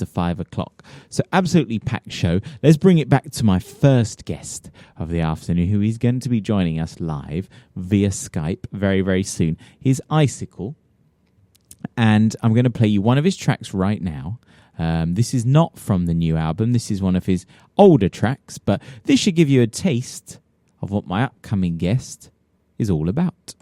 after 5 o'clock. So absolutely packed show. Let's bring it back to my first guest of the afternoon, who is going to be joining us live via Skype very, very soon. He's Icicle, and I'm going to play you one of his tracks right now. This is not from the new album. This is one of his older tracks, but this should give you a taste of what my upcoming guest is all about.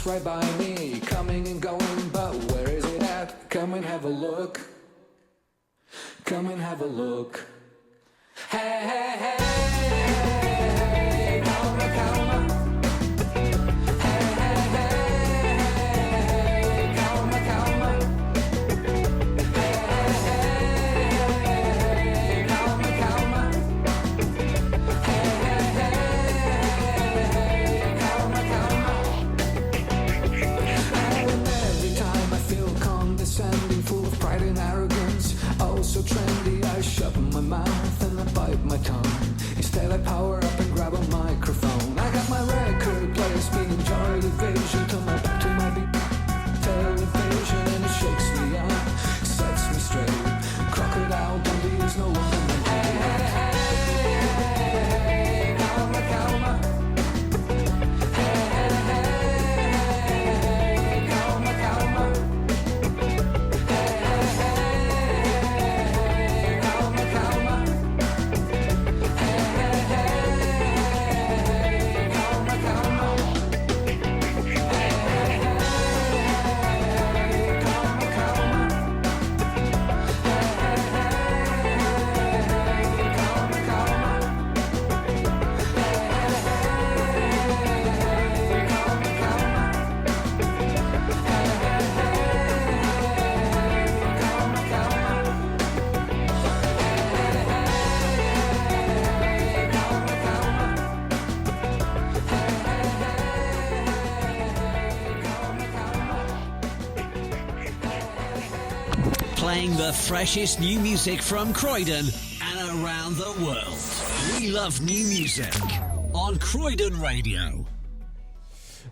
Right by me, coming and going, but where is it at? Come and have a look. Come and have a look. Hey, hey, hey, hey, calma, calma. Hey, hey, hey, calma, calma. Hey, hey, hey, calma, calma. Hey, hey, hey, calma, calma. Condescending, full of pride and arrogance, oh so trendy. I shut my mouth and I bite my tongue. Instead I power up and grab a microphone. I got my record player spinning Joy Division, turn my back to my beat television, and it shakes me up, sets me straight. Crocodile Dundee is no longer my hey, hey, hey, hey, calma, calma. Hey, hey, hey, calma, calma. Playing the freshest new music from Croydon and around the world. We love new music on Croydon Radio.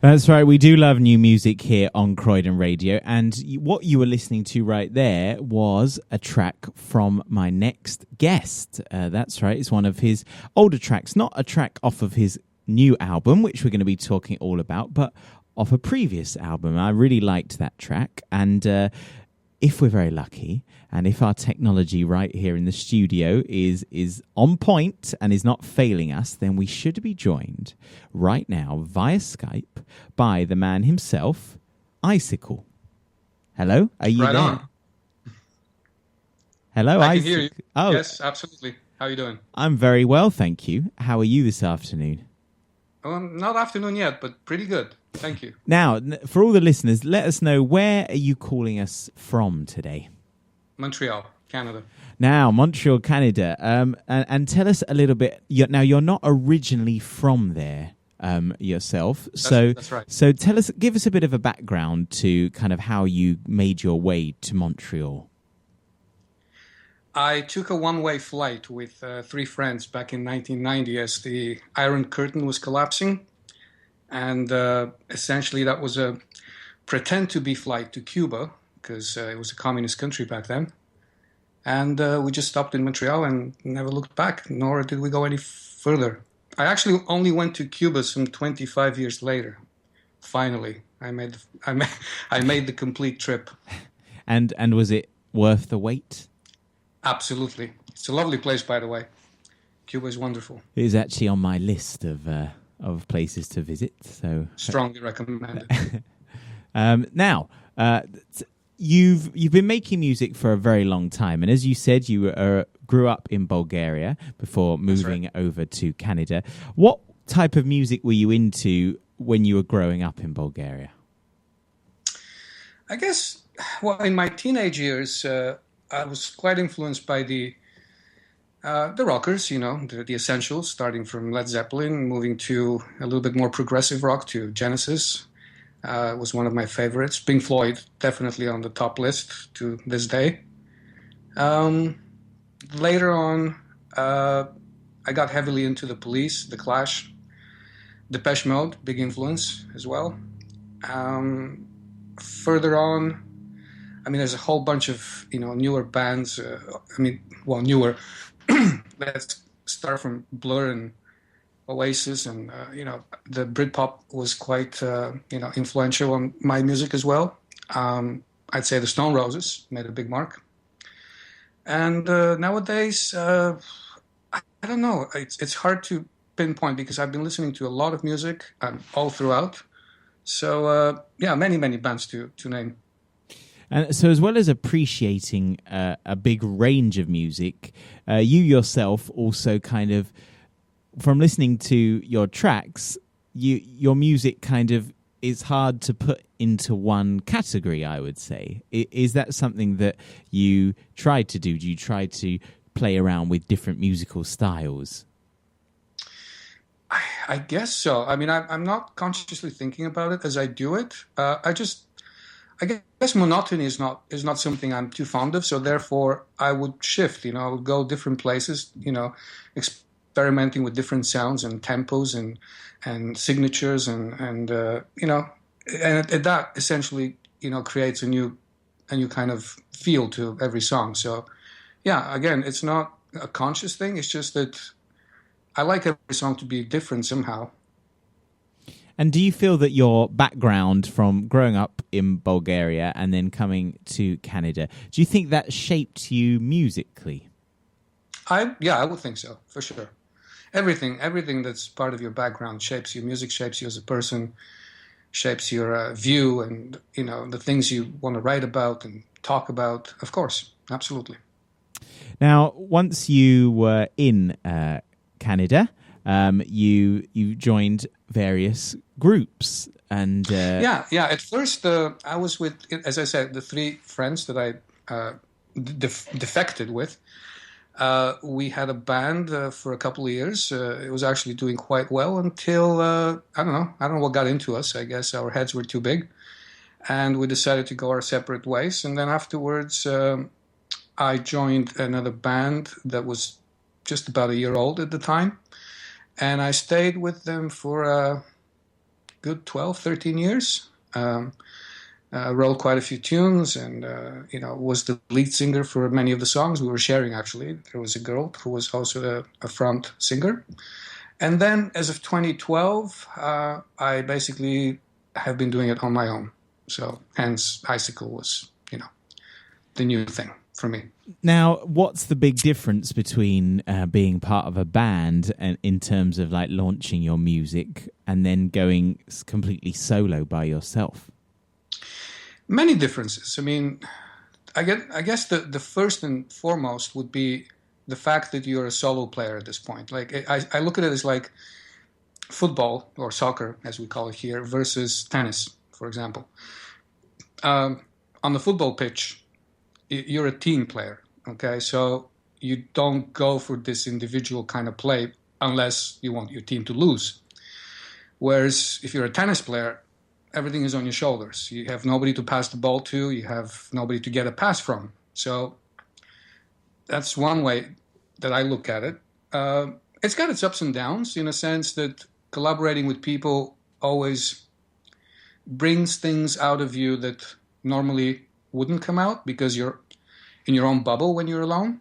That's right, we do love new music here on Croydon Radio, and what you were listening to right there was a track from my next guest. That's right, it's one of his older tracks, not a track off of his new album, which we're going to be talking all about, but off a previous album. I really liked that track, and if we're very lucky, and if our technology right here in the studio is on point and is not failing us, then we should be joined right now via Skype by the man himself, Icicle. Hello, are you Right there? on. Hello, I can Isaac. hear you. Oh, Yes, absolutely. How are you doing? I'm very well, thank you. How are you this afternoon? Not afternoon yet, but pretty good. Thank you. Now, for all the listeners, let us know, where are you calling us from today? Montreal, Canada. Now, Montreal, Canada, and tell us a little bit. Now, you're not originally from there yourself, That's right. So give us a bit of a background to kind of how you made your way to Montreal. I took a one-way flight with 3 friends back in 1990 as the Iron Curtain was collapsing. And essentially that was a pretend-to-be flight to Cuba, because it was a communist country back then. And we just stopped in Montreal and never looked back, nor did we go any further. I actually only went to Cuba some 25 years later. Finally, I made the complete trip. And was it worth the wait? Absolutely. It's a lovely place, by the way. Cuba is wonderful. It is actually on my list of places to visit. So Strongly recommended. now, you've been making music for a very long time, and as you said, you grew up in Bulgaria before moving over to Canada. What type of music were you into when you were growing up in Bulgaria? I guess, well, in my teenage years, I was quite influenced by the rockers, the essentials, starting from Led Zeppelin, moving to a little bit more progressive rock to Genesis. Was one of my favorites. Pink Floyd, definitely on the top list to this day. Later on, I got heavily into the Police, the Clash, Depeche Mode, big influence as well. Further on, there's a whole bunch of, newer bands. Newer. Let's start from Blur and Oasis, and, the Britpop was quite, influential on my music as well. I'd say the Stone Roses made a big mark. And nowadays, I don't know. It's hard to pinpoint because I've been listening to a lot of music all throughout. So, many, many bands to name. And so, as well as appreciating a big range of music, you yourself also kind of, from listening to your tracks, your music kind of is hard to put into one category, I would say. Is that something that you try to do? Do you try to play around with different musical styles? I guess so. I'm not consciously thinking about it as I do it. I guess monotony is not something I'm too fond of. So therefore, I would shift. I would go different places. Experimenting with different sounds and tempos and signatures and that essentially creates a new kind of feel to every song. So yeah, again, it's not a conscious thing. It's just that I like every song to be different somehow. And do you feel that your background from growing up in Bulgaria and then coming to Canada, do you think that shaped you musically? I would think so, for sure. Everything that's part of your background shapes you. Music shapes you as a person, shapes your view and, the things you want to write about and talk about. Of course, absolutely. Now, once you were in Canada, you joined various groups and At first, I was with, as I said, the 3 friends that I defected with. We had a band for a couple of years. It was actually doing quite well until I don't know what got into us. I guess our heads were too big, and we decided to go our separate ways. And then afterwards, I joined another band that was just about a year old at the time. And I stayed with them for a good 12, 13 years. Wrote quite a few tunes and, was the lead singer for many of the songs we were sharing, actually. There was a girl who was also a front singer. And then as of 2012, I basically have been doing it on my own. So hence Icicle was, the new thing for me. Now, what's the big difference between being part of a band and in terms of like launching your music and then going completely solo by yourself? Many differences. I mean, I guess the first and foremost would be the fact that you're a solo player at this point. Like I look at it as like football or soccer, as we call it here, versus tennis, for example. On the football pitch, you're a team player, okay? So you don't go for this individual kind of play unless you want your team to lose. Whereas if you're a tennis player, everything is on your shoulders. You have nobody to pass the ball to. You have nobody to get a pass from. So that's one way that I look at it. It's got its ups and downs in a sense that collaborating with people always brings things out of you that normally wouldn't come out because you're in your own bubble when you're alone.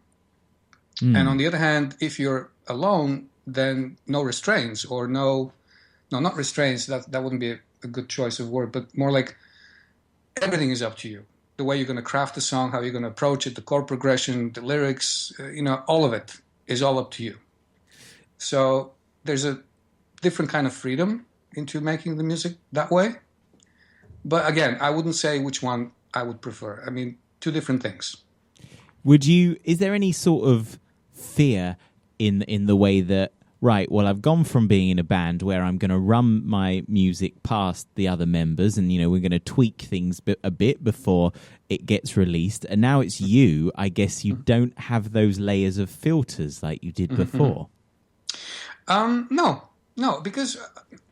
And on the other hand, if you're alone, then no restraints or no, not restraints. That wouldn't be a good choice of word, but more like everything is up to you. The way you're going to craft the song, how you're going to approach it, the chord progression, the lyrics, all of it is all up to you. So there's a different kind of freedom into making the music that way. But again, I wouldn't say which one I would prefer. I mean, two different things. Is there any sort of fear in the way that, right, well, I've gone from being in a band where I'm going to run my music past the other members and, we're going to tweak things a bit before it gets released. And now it's you. I guess you don't have those layers of filters like you did before. No, because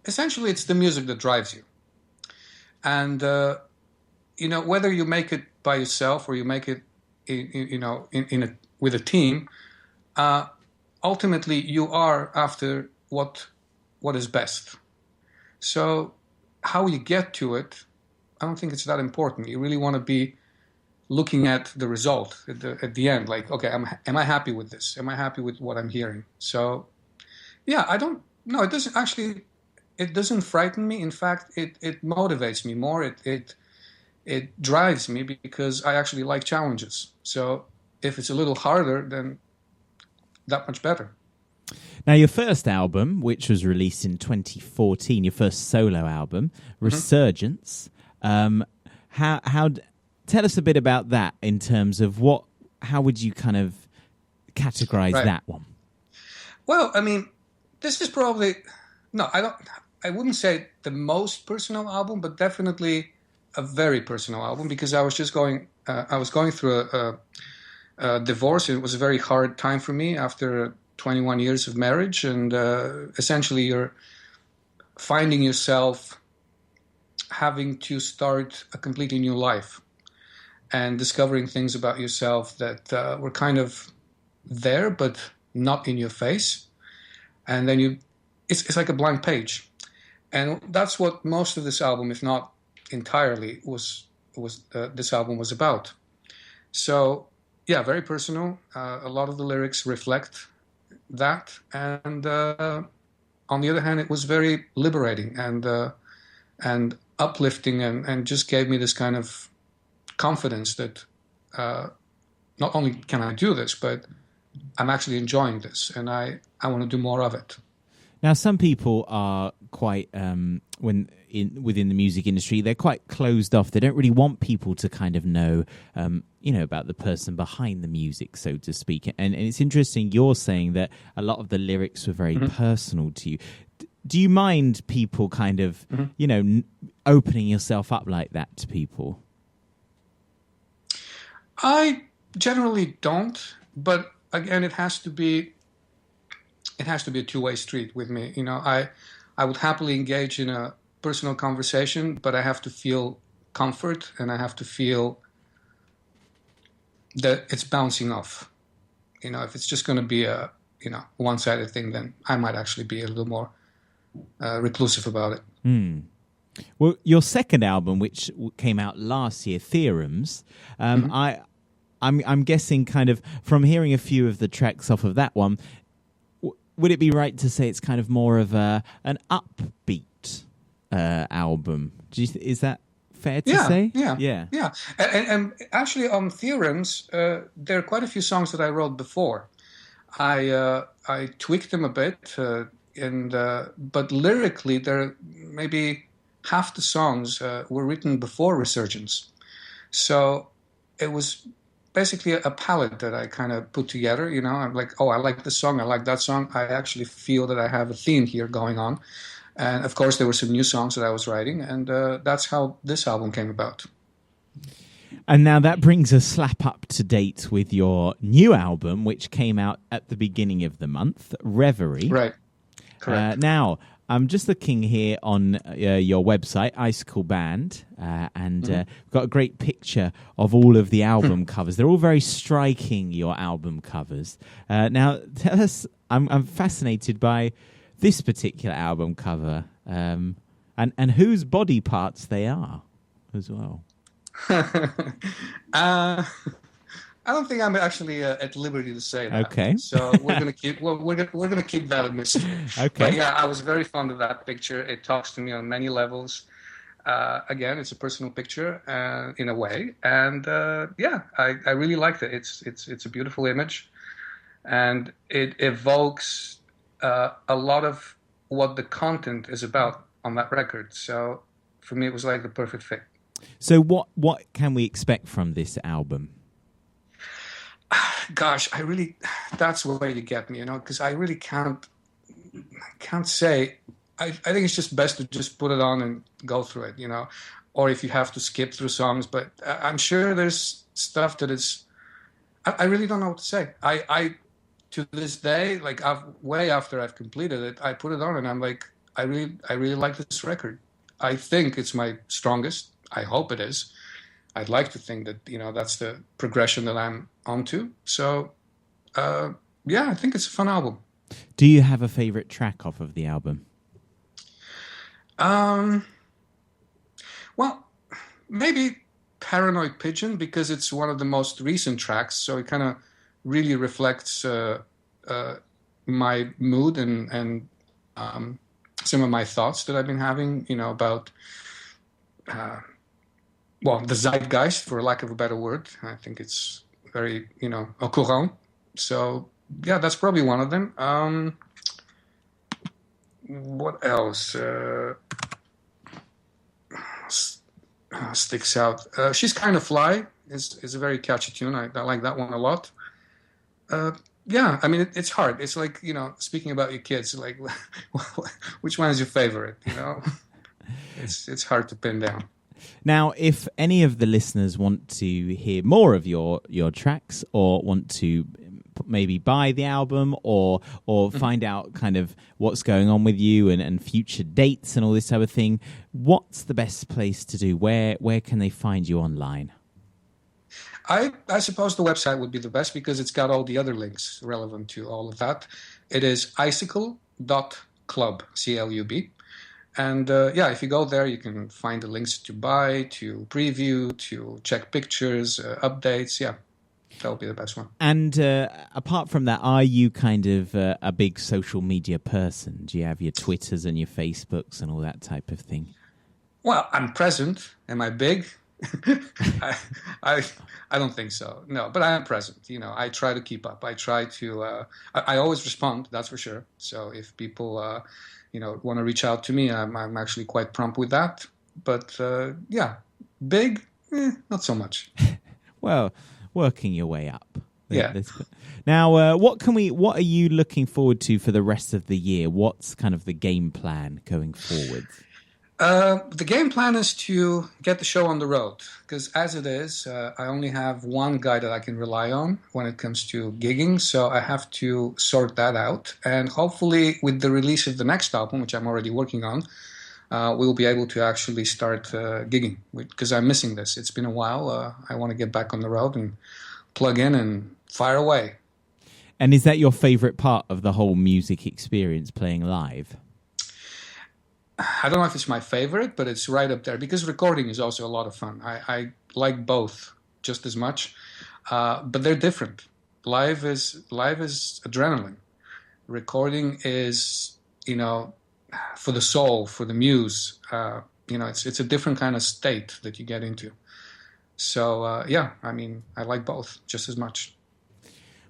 essentially it's the music that drives you. And, whether you make it by yourself or you make it, with a team, ultimately you are after what is best. So how you get to it, I don't think it's that important. You really want to be looking at the result at the end. Like, okay, am I happy with this? Am I happy with what I'm hearing? So, yeah, it doesn't actually, it doesn't frighten me. In fact, it motivates me more. It drives me because I actually like challenges. So if it's a little harder, then that much better. Now, your first album, which was released in 2014, your first solo album, Resurgence, tell us a bit about that in terms of how would you kind of categorize that one? Well, I mean, this is probably, I wouldn't say the most personal album, but definitely a very personal album because I was going through a divorce. It was a very hard time for me after 21 years of marriage, and essentially you're finding yourself having to start a completely new life and discovering things about yourself that were kind of there but not in your face, and then it's like a blank page, and that's what most of this album, if not entirely, this album was about. So yeah, very personal. A lot of the lyrics reflect that, and on the other hand, it was very liberating and uplifting, and just gave me this kind of confidence that not only can I do this, but I'm actually enjoying this, and I want to do more of it. Now, some people are quite within the music industry, they're quite closed off. They don't really want people to kind of know, about the person behind the music, so to speak. And it's interesting you're saying that a lot of the lyrics were very personal to you. Do you mind people kind of, opening yourself up like that to people? I generally don't, but again, it has to be a two-way street with me. I would happily engage in a personal conversation, but I have to feel comfort and I have to feel that it's bouncing off. If it's just going to be a one-sided thing, then I might actually be a little more reclusive about it. Well, your second album, which came out last year, Theorems, I'm guessing kind of from hearing a few of the tracks off of that one, would it be right to say it's kind of more of an upbeat album? Is that fair to say? Yeah. And actually, on Theorems, there are quite a few songs that I wrote before. I tweaked them a bit, but lyrically, there maybe half the songs were written before Resurgence. So it was basically a palette that I kind of put together. I'm like, oh, I like this song, I like that song. I actually feel that I have a theme here going on. And of course, there were some new songs that I was writing, and that's how this album came about. And now that brings us slap up to date with your new album, which came out at the beginning of the month, Reverie. Right. Correct. Now, I'm just looking here on your website, Icicle Band, and we've got a great picture of all of the album covers. They're all very striking, your album covers. Now, tell us, I'm fascinated by this particular album cover, and whose body parts they are as well. I don't think I'm actually at liberty to say that. Okay. So we're gonna keep we're gonna keep that a mystery. Okay. But yeah, I was very fond of that picture. It talks to me on many levels. Again, it's a personal picture in a way, and I really liked it. It's a beautiful image, and it evokes a lot of what the content is about on that record. So for me, it was like the perfect fit. So what can we expect from this album? Gosh, that's the way to get me, because I really can't say. I think it's just best to just put it on and go through it, or if you have to skip through songs. But I'm sure there's stuff that is, I really don't know what to say. I to this day, like way after I've completed it, I put it on and I'm like, I really like this record. I think it's my strongest. I hope it is. I'd like to think that, that's the progression that I'm onto. So, I think it's a fun album. Do you have a favorite track off of the album? Well, maybe Paranoid Pigeon, because it's one of the most recent tracks. So it kind of really reflects my mood and some of my thoughts that I've been having, about the zeitgeist, for lack of a better word. I think it's very, au courant. So, yeah, that's probably one of them. What else sticks out? She's Kind of Fly is a very catchy tune. I like that one a lot. Yeah, I mean, it's hard. It's like, speaking about your kids, like, which one is your favorite, It's hard to pin down. Now, if any of the listeners want to hear more of your tracks or want to maybe buy the album or find out kind of what's going on with you and future dates and all this type of thing, what's the best place to do? Where can they find you online? I suppose the website would be the best because it's got all the other links relevant to all of that. It is icicle.club, C-L-U-B. And if you go there, you can find the links to buy, to preview, to check pictures, updates. Yeah, that'll be the best one. And apart from that, are you kind of a big social media person? Do you have your Twitters and your Facebooks and all that type of thing? Well, I'm present. Am I big? I don't think so. No, but I am present. I try to keep up. I try to. I always respond. That's for sure. So if people, want to reach out to me, I'm actually quite prompt with that. But big, not so much. Well, working your way up. Yeah. Now, what are you looking forward to for the rest of the year? What's kind of the game plan going forward? The game plan is to get the show on the road, because as it is, I only have one guy that I can rely on when it comes to gigging, so I have to sort that out. And hopefully with the release of the next album, which I'm already working on, we'll be able to actually start gigging, because I'm missing this. It's been a while. I want to get back on the road and plug in and fire away. And is that your favorite part of the whole music experience, playing live? I don't know if it's my favorite, but it's right up there because recording is also a lot of fun. I like both just as much, but they're different. Live is adrenaline. Recording is, for the soul, for the muse. It's a different kind of state that you get into. So I like both just as much.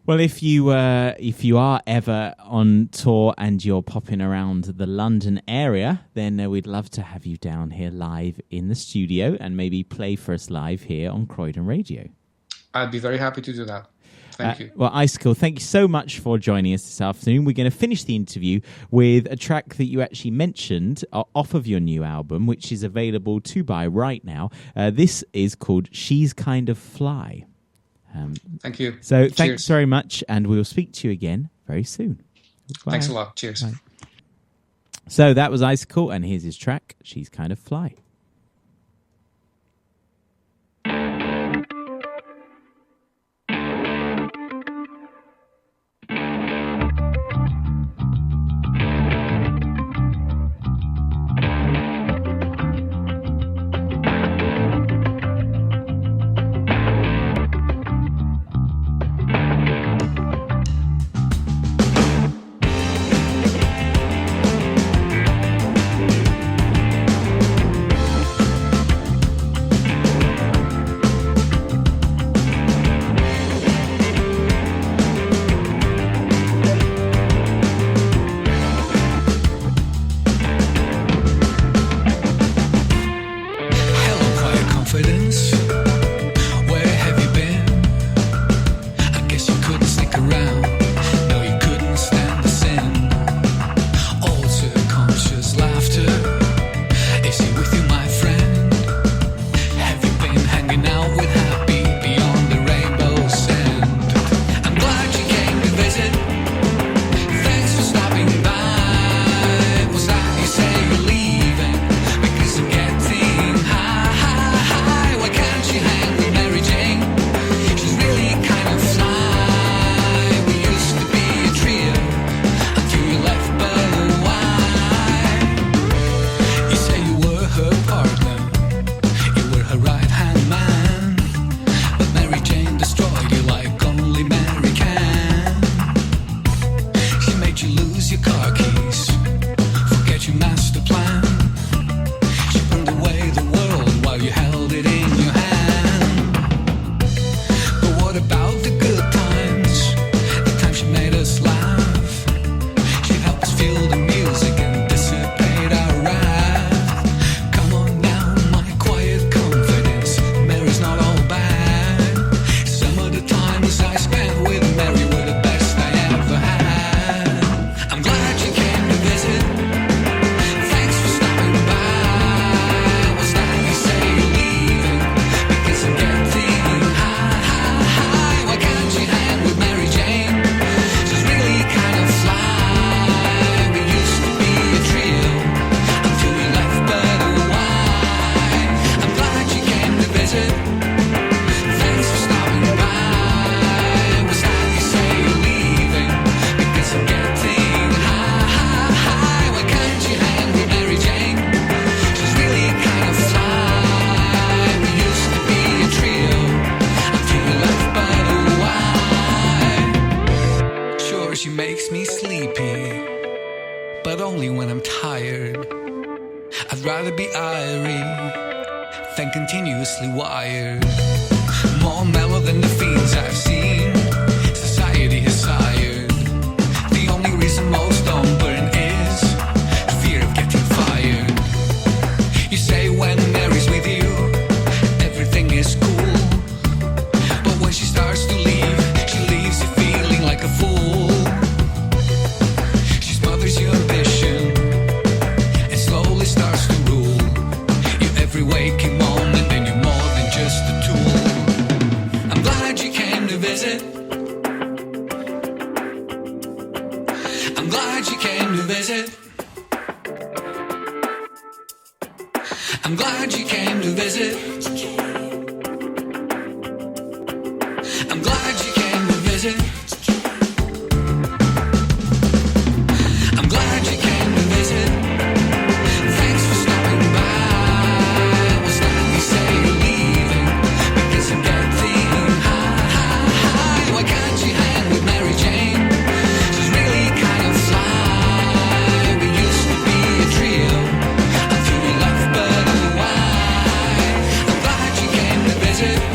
Well, if you are ever on tour and you're popping around the London area, then we'd love to have you down here live in the studio and maybe play for us live here on Croydon Radio. I'd be very happy to do that. Thank you. Well, Icicle, thank you so much for joining us this afternoon. We're going to finish the interview with a track that you actually mentioned off of your new album, which is available to buy right now. This is called She's Kind of Fly. Thank you. So Cheers. Thanks very much, and we'll speak to you again very soon. Bye. Thanks a lot. Cheers. Bye. So that was Icicle, and here's his track, She's Kind of Fly.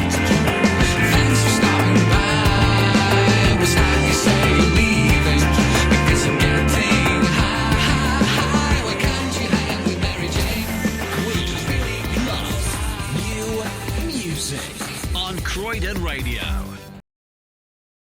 Thanks for stopping by. now.